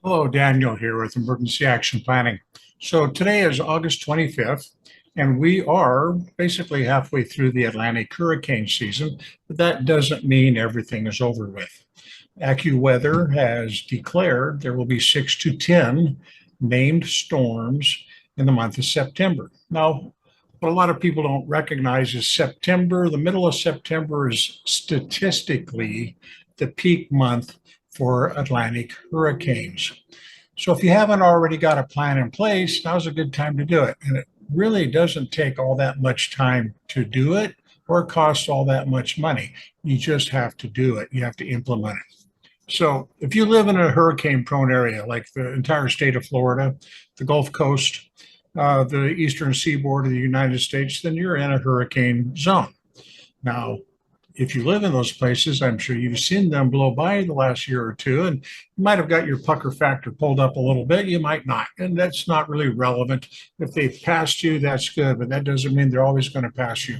Hello, Daniel here with Emergency Action Planning. So today is August 25th, and we are basically halfway through the Atlantic hurricane season, but that doesn't mean everything is over with. AcuWeather has declared there will be 6 to 10 named storms in the month of September. Now, what a lot of people don't recognize is September, the middle of September is statistically the peak month for Atlantic hurricanes. So if you haven't already got a plan in place, now's a good time to do it. And it really doesn't take all that much time to do it or cost all that much money. You just have to do it. You have to implement it. So if you live in a hurricane prone area, like the entire state of Florida, the Gulf Coast, the eastern seaboard of the United States, then you're in a hurricane zone. Now, if you live in those places, I'm sure you've seen them blow by the last year or two, and you might have got your pucker factor pulled up a little bit. You might not, and that's not really relevant. If they've passed you, that's good, but that doesn't mean they're always going to pass you.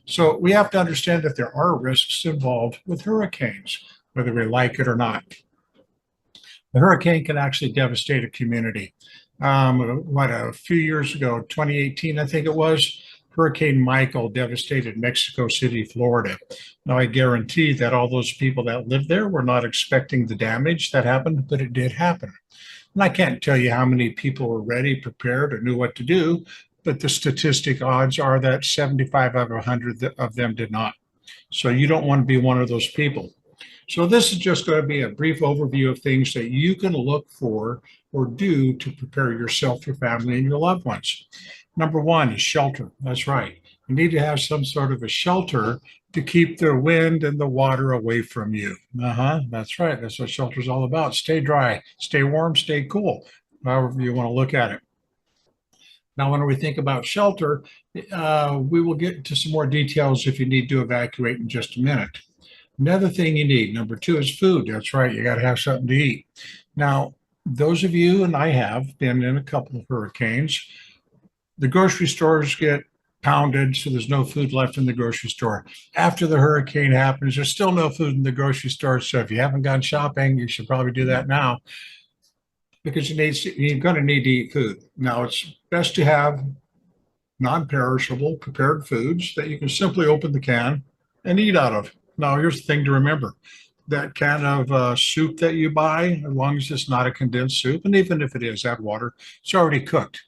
So we have to understand that there are risks involved with hurricanes, whether we like it or not. The hurricane can actually devastate a community. A few years ago, 2018, I think it was, Hurricane Michael devastated Mexico City, Florida. Now, I guarantee that all those people that lived there were not expecting the damage that happened, but it did happen. And I can't tell you how many people were ready, prepared, or knew what to do, but the statistic odds are that 75 out of 100 of them did not. So you don't want to be one of those people. So this is just going to be a brief overview of things that you can look for or do to prepare yourself, your family, and your loved ones. Number one is shelter. That's right. You need to have some sort of a shelter to keep the wind and the water away from you. That's right. That's what shelter is all about. Stay dry, stay warm, stay cool, however you want to look at it. Now, when we think about shelter, we will get into some more details if you need to evacuate in just a minute. Another thing you need, number two, is food. That's right. You got to have something to eat. Now, those of you, and I have been in a couple of hurricanes, the grocery stores get pounded, so there's no food left in the grocery store. After the hurricane happens, there's still no food in the grocery store. So if you haven't gone shopping, you should probably do that now, because you're going to need to eat food. Now, it's best to have non-perishable prepared foods that you can simply open the can and eat out of. Now, here's the thing to remember. That can of soup that you buy, as long as it's not a condensed soup, and even if it is, add water, it's already cooked.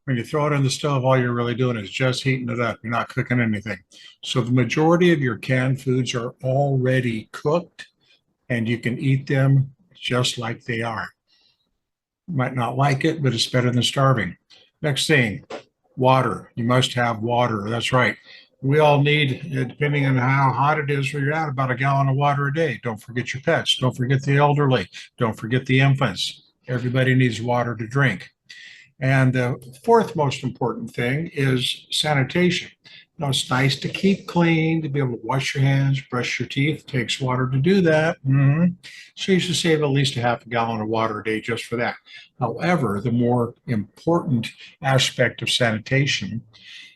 When you throw it in the stove, all you're really doing is just heating it up. You're not cooking anything. So the majority of your canned foods are already cooked, and you can eat them just like they are. You might not like it, but it's better than starving. Next thing, water. You must have water. That's right. We all need, depending on how hot it is where you're at, about a gallon of water a day. Don't forget your pets. Don't forget the elderly. Don't forget the infants. Everybody needs water to drink. And the fourth most important thing is sanitation. Now, it's nice to keep clean, to be able to wash your hands, brush your teeth. It takes water to do that. So you should save at least a half a gallon of water a day just for that. However, the more important aspect of sanitation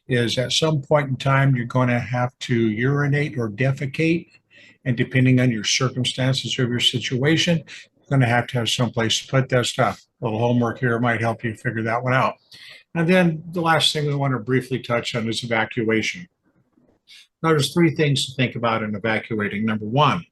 is at some point in time, you're going to have to urinate or defecate. And depending on your circumstances of your situation, you're going to have some place to put that stuff. A little homework here might help you figure that one out. And then the last thing we want to briefly touch on is evacuation. Now, there's three things to think about in evacuating. Number one,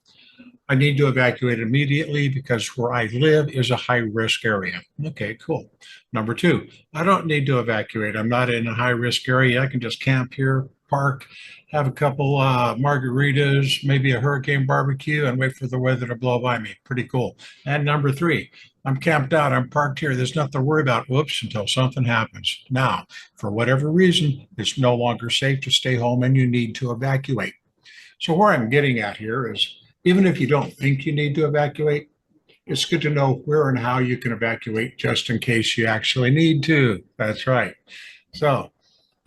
I need to evacuate immediately because where I live is a high-risk area. Okay, cool. Number two, I don't need to evacuate. I'm not in a high-risk area. I can just camp here, park, have a couple margaritas, maybe a hurricane barbecue, and wait for the weather to blow by me. Pretty cool. And number three, I'm camped out. I'm parked here. There's nothing to worry about. Whoops, until something happens. Now, for whatever reason, it's no longer safe to stay home and you need to evacuate. So where I'm getting at here is, even if you don't think you need to evacuate, it's good to know where and how you can evacuate just in case you actually need to. That's right. So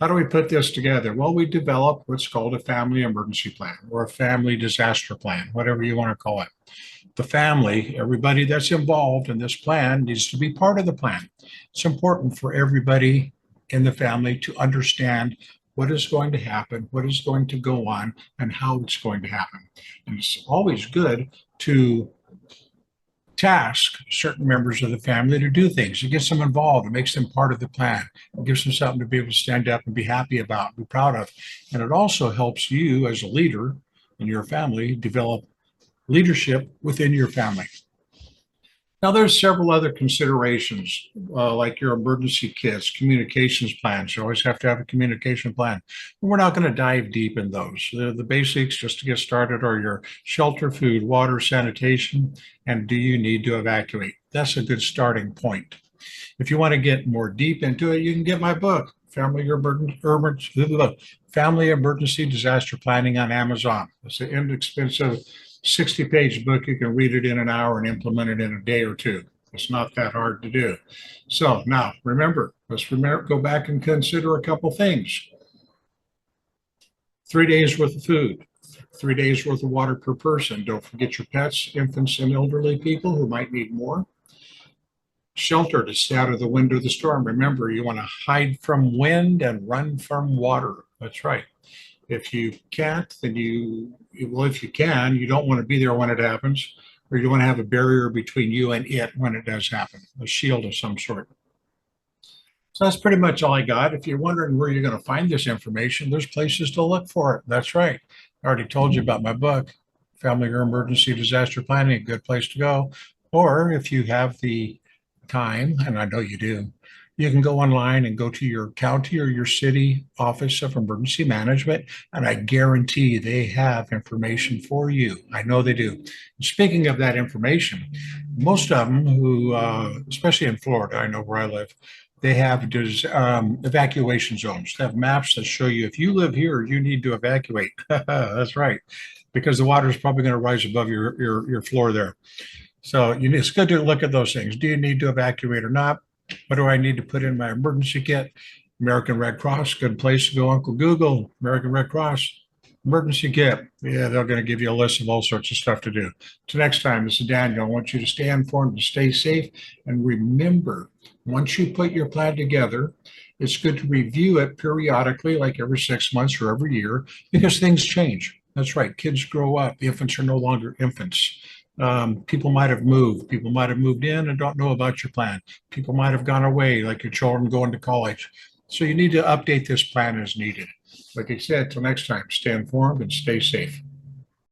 how do we put this together? Well, we develop what's called a family emergency plan or a family disaster plan, whatever you want to call it. The family, everybody that's involved in this plan, needs to be part of the plan. It's important for everybody in the family to understand what is going to happen, what is going to go on, and how it's going to happen. And it's always good to task certain members of the family to do things. It gets them involved. It makes them part of the plan. It gives them something to be able to stand up and be happy about, be proud of. And it also helps you as a leader in your family develop leadership within your family. Now, there's several other considerations, like your emergency kits, communications plans. You always have to have a communication plan. We're not going to dive deep in those. The basics, just to get started, are your shelter, food, water, sanitation, and do you need to evacuate? That's a good starting point. If you want to get more deep into it, you can get my book, Family Emergency Disaster Planning, on Amazon. It's an inexpensive 60-page book. You can read it in an hour and implement it in a day or two. It's not that hard to do. So now let's go back and consider a couple things. 3 days worth of food, 3 days worth of water per person. Don't forget your pets, infants, and elderly people who might need more. Shelter to stay out of the wind or the storm. Remember, you want to hide from wind and run from water. That's right. If you can't, then if you can, you don't want to be there when it happens, or you want to have a barrier between you and it when it does happen, a shield of some sort. So that's pretty much all I got. If you're wondering where you're going to find this information, there's places to look for it. That's right. I already told you about my book, Family or Emergency Disaster Planning, a good place to go. Or if you have the time, and I know you do, you can go online and go to your county or your city office of emergency management, and I guarantee they have information for you. I know they do. Speaking of that information, most of them who, especially in Florida, I know where I live, they have evacuation zones. They have maps that show you if you live here, you need to evacuate. That's right, because the water is probably going to rise above your floor there. So it's good to look at those things. Do you need to evacuate or not? What do I need to put in my emergency kit? American Red Cross, good place to go. Uncle Google, American Red Cross, emergency kit. Yeah, they're going to give you a list of all sorts of stuff to do. Till next time, this is Daniel. I want you to stay informed and stay safe. And remember, once you put your plan together, it's good to review it periodically, like every 6 months or every year, because things change. That's right. Kids grow up. The infants are no longer infants. People might have moved. People might have moved in and don't know about your plan. People might have gone away, like your children going to college. So you need to update this plan as needed. Like I said, till next time, stay informed and stay safe.